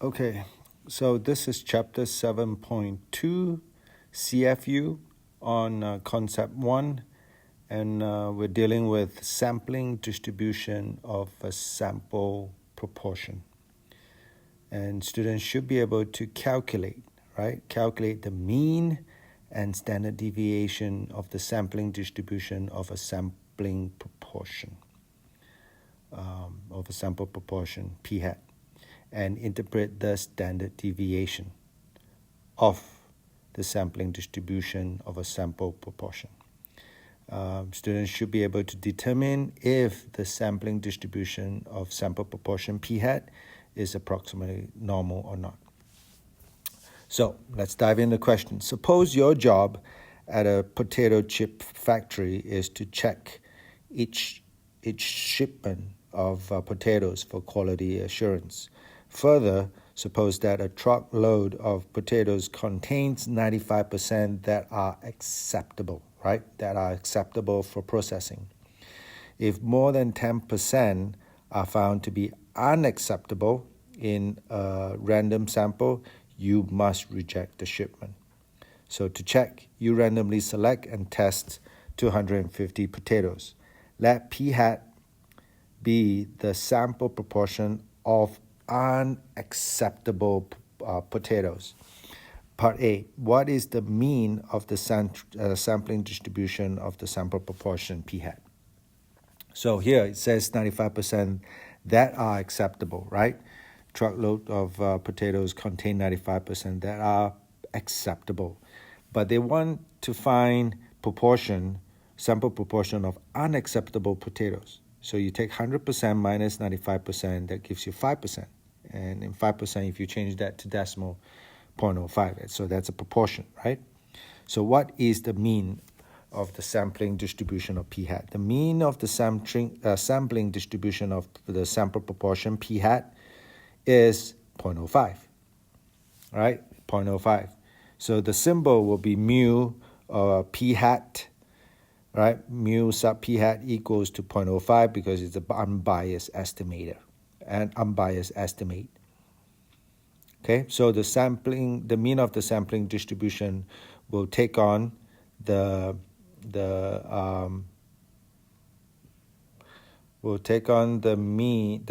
Okay, so this is chapter 7.2 CFU on concept 1, and we're dealing with sampling distribution of a sample proportion. And students should be able to calculate the mean and standard deviation of the sampling distribution of a sampling proportion, of a sample proportion, p hat, and interpret the standard deviation of the sampling distribution of a sample proportion. Students should be able to determine if the sampling distribution of sample proportion p hat is approximately normal or not. So let's dive into the question. Suppose your job at a potato chip factory is to check each shipment of potatoes for quality assurance. Further, suppose that a truckload of potatoes contains 95% that are acceptable, that are acceptable for processing. If more than 10% are found to be unacceptable in a random sample, you must reject the shipment. So to check, you randomly select and test 250 potatoes. Let p hat be the sample proportion of unacceptable potatoes. Part A, what is the mean of the sampling distribution of the sample proportion p hat? So here it says 95% that are acceptable, right? Truckload of potatoes contain 95% that are acceptable. But they want to find sample proportion of unacceptable potatoes. So you take 100% minus 95%, that gives you 5%. And in 5%, if you change that to decimal, 0.05. So that's a proportion, right? So what is the mean of the sampling distribution of p hat? The mean of the sampling distribution of the sample proportion p hat is 0.05, right? 0.05. So the symbol will be mu p hat, right? Mu sub p hat equals to 0.05 because it's an unbiased estimator, an unbiased estimate. Okay, so the mean of the sampling distribution will take on the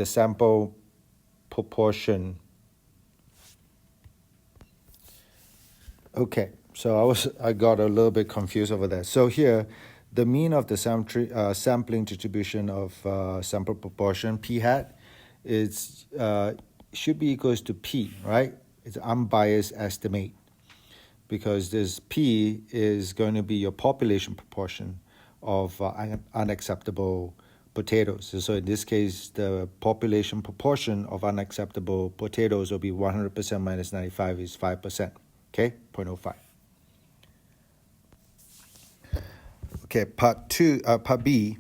sample proportion. Okay, so I got a little bit confused over that. So here, the mean of the sampling distribution of sample proportion p hat is should be equals to p, right? It's an unbiased estimate because this p is going to be your population proportion of unacceptable potatoes. So in this case, the population proportion of unacceptable potatoes will be 100% minus 95 is 5%. Okay, 0.05. Okay, part B,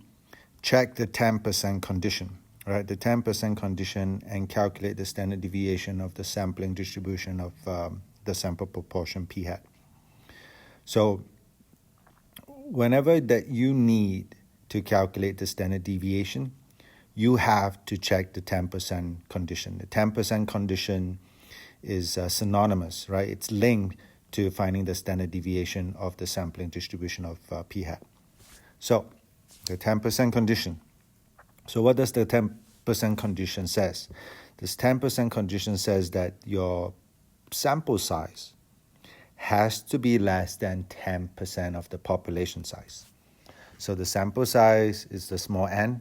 check the 10% condition, right? The 10% condition and calculate the standard deviation of the sampling distribution of the sample proportion p hat. So whenever that you need to calculate the standard deviation, you have to check the 10% condition. The 10% condition is synonymous, right? It's linked to finding the standard deviation of the sampling distribution of p hat. So the 10% condition. So what does the 10% condition says? This 10% condition says that your sample size has to be less than 10% of the population size. So the sample size is the small n,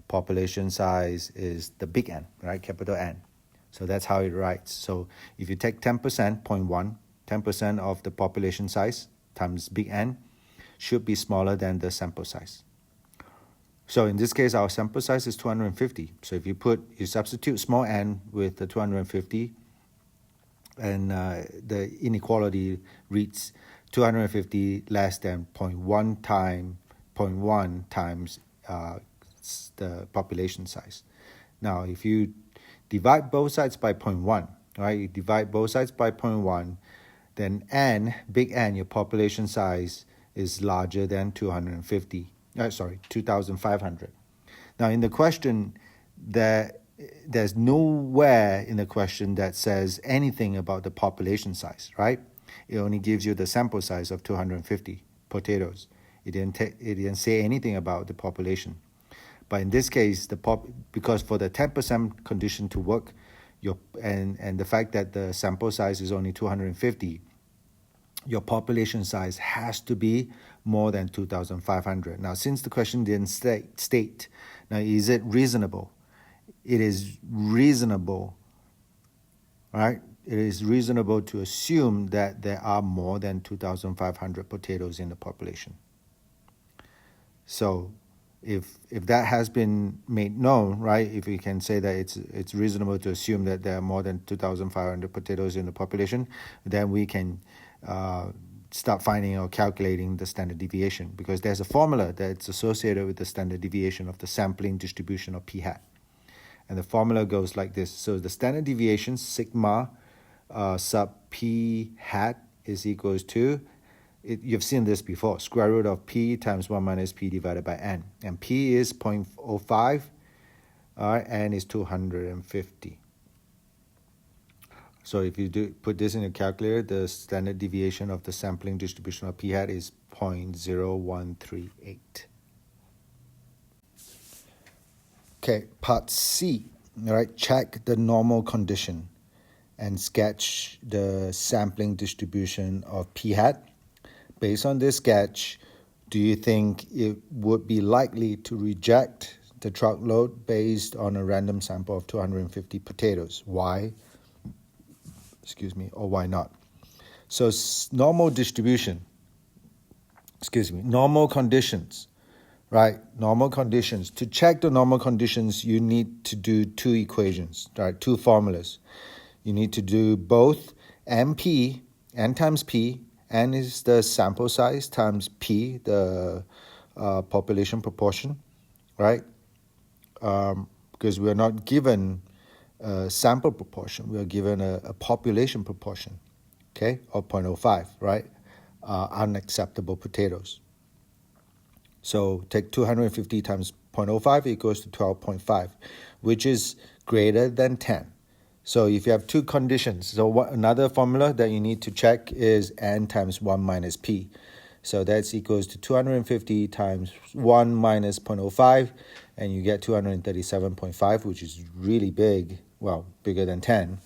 population size is the big N, right? Capital N. So that's how it writes. So if you take 10%, 0.1, 10% of the population size times big N should be smaller than the sample size. So in this case, our sample size is 250. So if you substitute small n with the 250, and the inequality reads 250 less than 0.1 times the population size. Now, if you divide both sides by 0.1, right? You divide both sides by 0.1, then n, big N, your population size is larger than 2,500. Now, in the question, the there's nowhere in the question that says anything about the population size, right? It only gives you the sample size of 250 potatoes. It didn't say anything about the population. But in this case, because for the 10% condition to work, and the fact that the sample size is only 250, your population size has to be more than 2,500. Now, since the question didn't state, now is it reasonable? It is reasonable, right? It is reasonable to assume that there are more than 2,500 potatoes in the population. So if that has been made known, right, if we can say that it's reasonable to assume that there are more than 2,500 potatoes in the population, then we can start finding or calculating the standard deviation, because there's a formula that's associated with the standard deviation of the sampling distribution of p hat. And the formula goes like this. So the standard deviation, sigma sub p hat, is equals to, you've seen this before, square root of p times 1 minus p divided by n. And p is 0.05, n is 250. So if you put this in a calculator, the standard deviation of the sampling distribution of p hat is 0.0138. Okay, part C, all right, check the normal condition and sketch the sampling distribution of p hat. Based on this sketch, do you think it would be likely to reject the truckload based on a random sample of 250 potatoes? Why? Or why not? So normal conditions, right? Normal conditions. To check the normal conditions, you need to do two equations, right? Two formulas. You need to do both NP, N times P. N is the sample size times P, the population proportion, right? Because we are not given a sample proportion, we are given a population proportion, okay, of 0.05, right? Unacceptable potatoes. So take 250 times 0.05 equals to 12.5, which is greater than 10. So if you have two conditions, so another formula that you need to check is N times 1 minus P. So that's equals to 250 times 1 minus 0.05, and you get 237.5, which is really big, well, bigger than 10.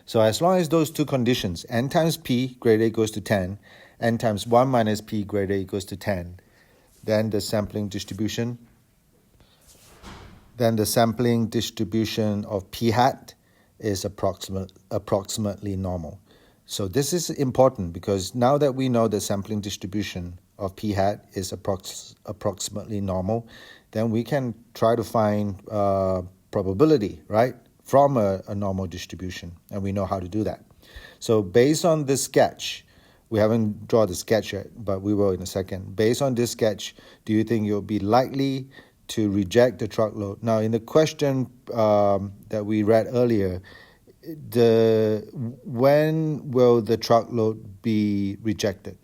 So as long as those two conditions, N times P greater equals to 10, N times 1 minus P greater equals to 10, then the sampling distribution of P hat is approximately normal. So this is important because now that we know the sampling distribution of p hat is approximately normal, then we can try to find probability, right, from a normal distribution, and we know how to do that. So based on this sketch, we haven't drawn the sketch yet, but we will in a second. Based on this sketch, do you think you'll be likely to reject the truckload? Now, in the question that we read earlier, when will the truckload be rejected?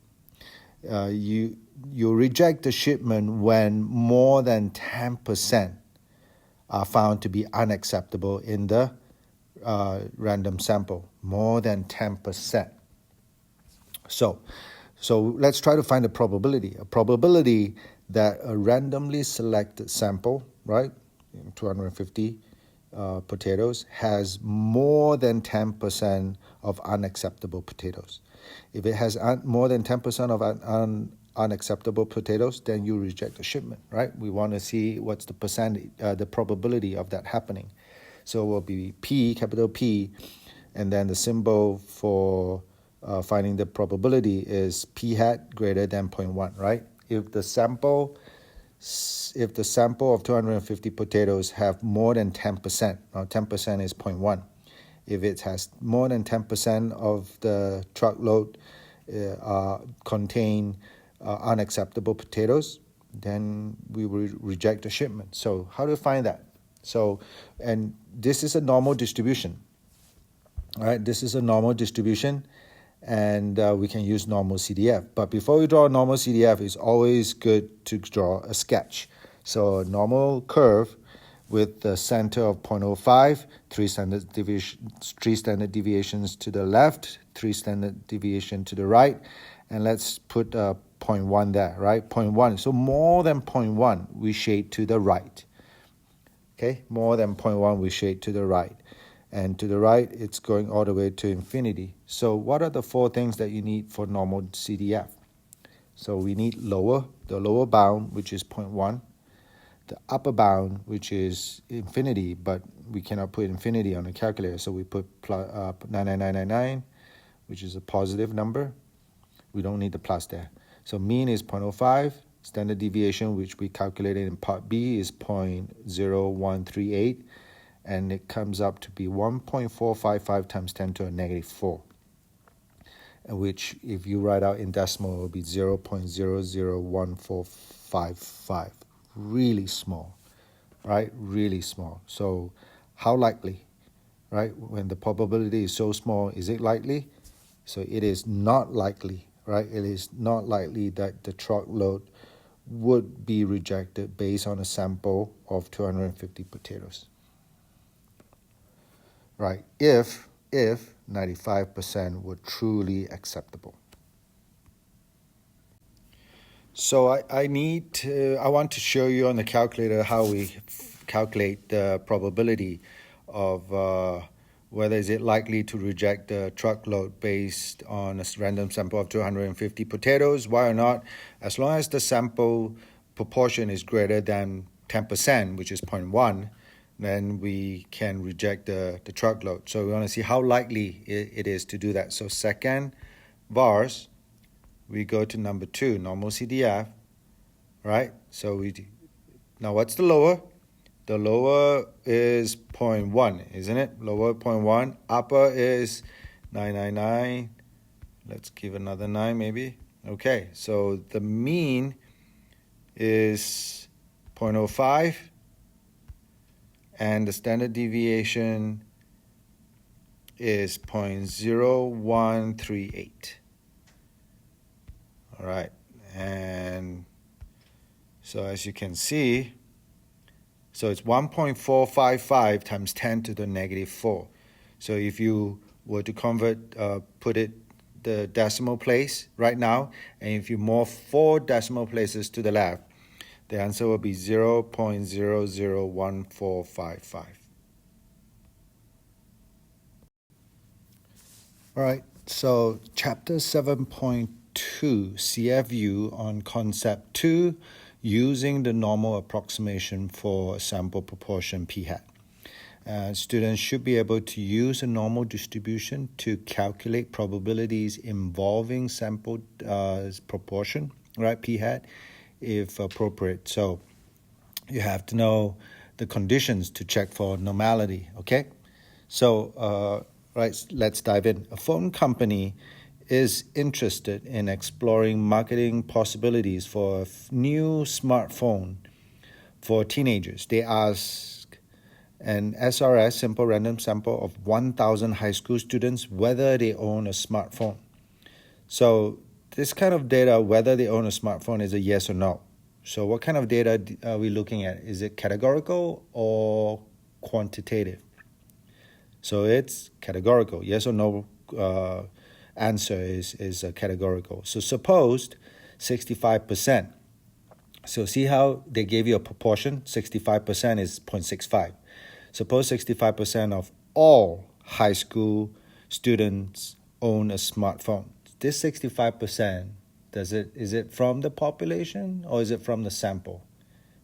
You reject the shipment when more than 10% are found to be unacceptable in the random sample. More than 10%. So let's try to find a probability. A probability that a randomly selected sample, right, 250 potatoes, has more than 10% of unacceptable potatoes. If it has more than 10% of unacceptable potatoes, then you reject the shipment, right? We want to see what's the percentage, the probability of that happening. So it will be P, capital P, and then the symbol for finding the probability is P hat greater than 0.1, right? If the sample of 250 potatoes have more than 10%, now 10% is 0.1. If it has more than 10% of the truckload contain unacceptable potatoes, then we will reject the shipment. So how do you find that? So, and this is a normal distribution, all right? This is a normal distribution, and we can use normal CDF. But before we draw a normal CDF, it's always good to draw a sketch. So a normal curve with the center of 0.05, three standard deviations to the left, 3 standard deviation to the right, and let's put 0.1 there, right? 0.1. So more than 0.1, we shade to the right. Okay, more than 0.1, we shade to the right. And to the right, it's going all the way to infinity. So what are the 4 things that you need for normal CDF? So we need the lower bound, which is 0.1, the upper bound, which is infinity, but we cannot put infinity on the calculator, so we put 99999, which is a positive number. We don't need the plus there. So mean is 0.05, standard deviation, which we calculated in part B, is 0.0138, and it comes up to be 1.455 times 10 to the negative 4. Which, if you write out in decimal, will be 0.001455. Really small, right? Really small. So how likely, right? When the probability is so small, is it likely? So it is not likely, right? It is not likely that the truckload would be rejected based on a sample of 250 potatoes, right? If 95% were truly acceptable. So I want to show you on the calculator how we calculate the probability of whether is it likely to reject the truckload based on a random sample of 250 potatoes. Why or not? As long as the sample proportion is greater than 10%, which is 0.1, then we can reject the truckload. So we want to see how likely it is to do that. So second vars, we go to number 2, normal CDF, right? So now what's the lower? The lower is 0.1, isn't it? Lower 0.1, upper is 999. Let's give another 9 maybe. Okay, so the mean is 0.05. And the standard deviation is 0.0138. All right, and so as you can see, so it's 1.455 times 10 to the negative 4. So if you were to convert, put it the decimal place right now, and if you move 4 decimal places to the left, the answer will be 0.001455. All right, so chapter 7.2 CFU on concept 2, using the normal approximation for sample proportion p-hat. Students should be able to use a normal distribution to calculate probabilities involving sample proportion, right, p-hat, if appropriate. So you have to know the conditions to check for normality, okay? So, right, let's dive in. A phone company is interested in exploring marketing possibilities for a new smartphone for teenagers. They ask an SRS, simple random sample of 1,000 high school students, whether they own a smartphone. So this kind of data, whether they own a smartphone, is a yes or no. So what kind of data are we looking at? Is it categorical or quantitative? So it's categorical. Yes or no answer is categorical. So suppose 65%. So see how they gave you a proportion? 65% is 0.65. Suppose 65% of all high school students own a smartphone. This 65%, is it from the population or is it from the sample?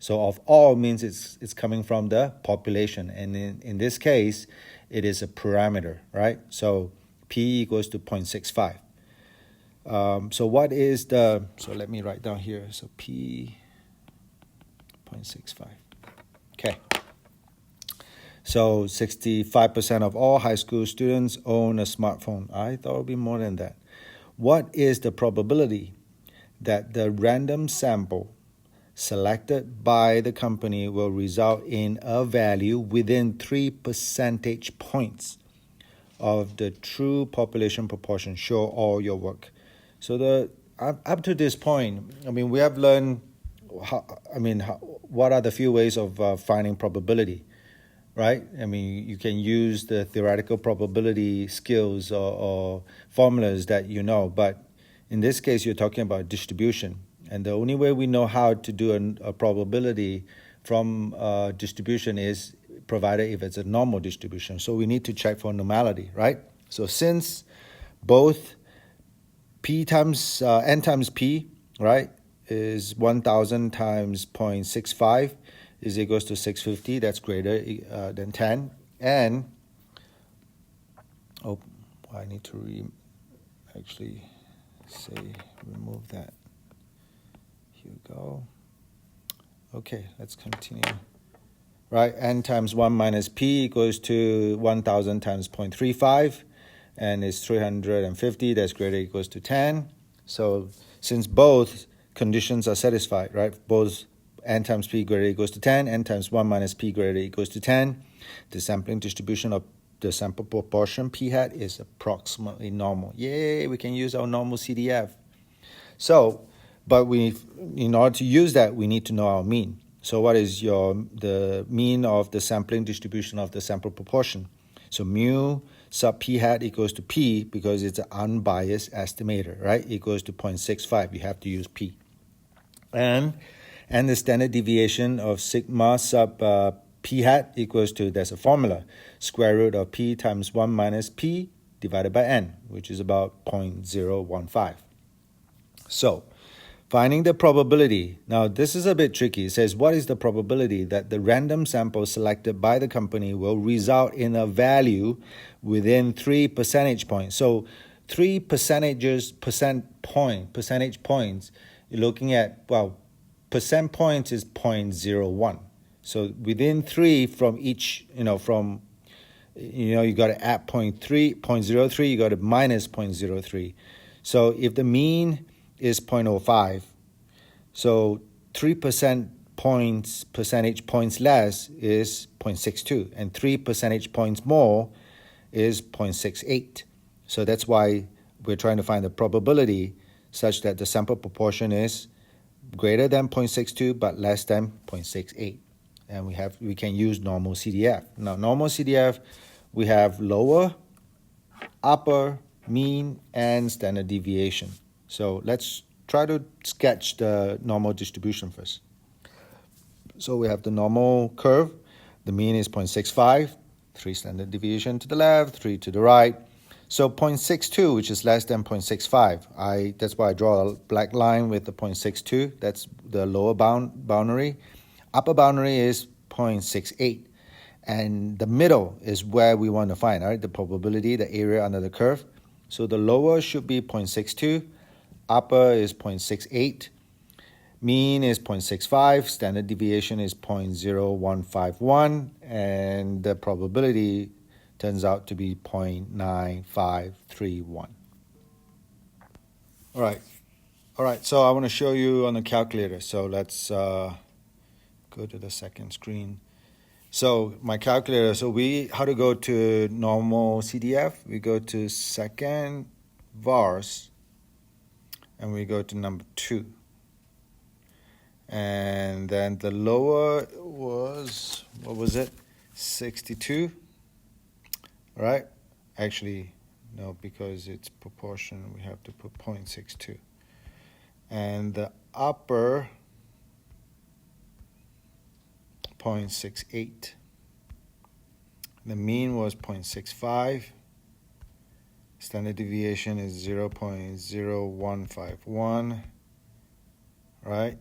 So of all means it's coming from the population, and in this case, it is a parameter, right? So P equals to 0.65. So what is so let me write down here. So P 0.65. Okay. So 65% of all high school students own a smartphone. I thought it would be more than that. What is the probability that the random sample selected by the company will result in a value within 3 percentage points of the true population proportion? Show all your work. So up to this point, I mean, we have learned what are the few ways of finding probability, right? I mean, you can use the theoretical probability skills or formulas that you know, but in this case, you're talking about distribution. And the only way we know how to do a probability from distribution is provided if it's a normal distribution. So we need to check for normality, right? So since both p times n times p, right, is 1,000 times 0.65 is equals to 650. That's greater than 10. And I need to actually say remove that. Here we go. Okay, let's continue. Right, n times 1 minus p equals to 1,000 times 0.35, and it's 350. That's greater equals to 10. So since both conditions are satisfied, right, both n times p greater equals to 10, n times 1 minus p greater equals to 10, the sampling distribution of the sample proportion p hat is approximately normal. Yay, we can use our normal CDF. So, but in order to use that, we need to know our mean. So what is the mean of the sampling distribution of the sample proportion? So mu sub p hat equals to p, because it's an unbiased estimator, right? Equals to 0.65. You have to use p. And the standard deviation of sigma sub p hat equals to, there's a formula, square root of p times 1 minus p divided by n, which is about 0.015. So finding the probability. Now, this is a bit tricky. It says, what is the probability that the random sample selected by the company will result in a value within 3 percentage points? So 3 percentage points, you're looking at, well, percent points is 0.01. So within 3 from each, you got to add 0.03, you got to minus 0.03. So if the mean is 0.05, so 3 percentage points less is 0.62, and 3 percentage points more is 0.68. So that's why we're trying to find the probability such that the sample proportion is greater than 0.62 but less than 0.68. And we can use normal CDF. Now, normal CDF, we have lower, upper, mean, and standard deviation. So let's try to sketch the normal distribution first. So we have the normal curve. The mean is 0.65, 3 standard deviation to the left, 3 to the right. So 0.62, which is less than 0.65. That's why I draw a black line with the 0.62. That's the lower boundary. Upper boundary is 0.68. And the middle is where we want to find, right? The probability, the area under the curve. So the lower should be 0.62. Upper is 0.68, mean is 0.65, standard deviation is 0.0151, and the probability turns out to be 0.9531. All right, so I want to show you on the calculator. So let's go to the second screen. So my calculator, how to go to normal CDF? We go to second vars, and we go to number 2. And then the lower was, what was it? 62, right? Actually, no, because it's proportion, we have to put 0.62. And the upper, 0.68. The mean was 0.65. Standard deviation is 0.0151, right?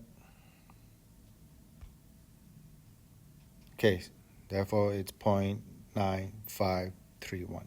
Okay, therefore it's 0.9531.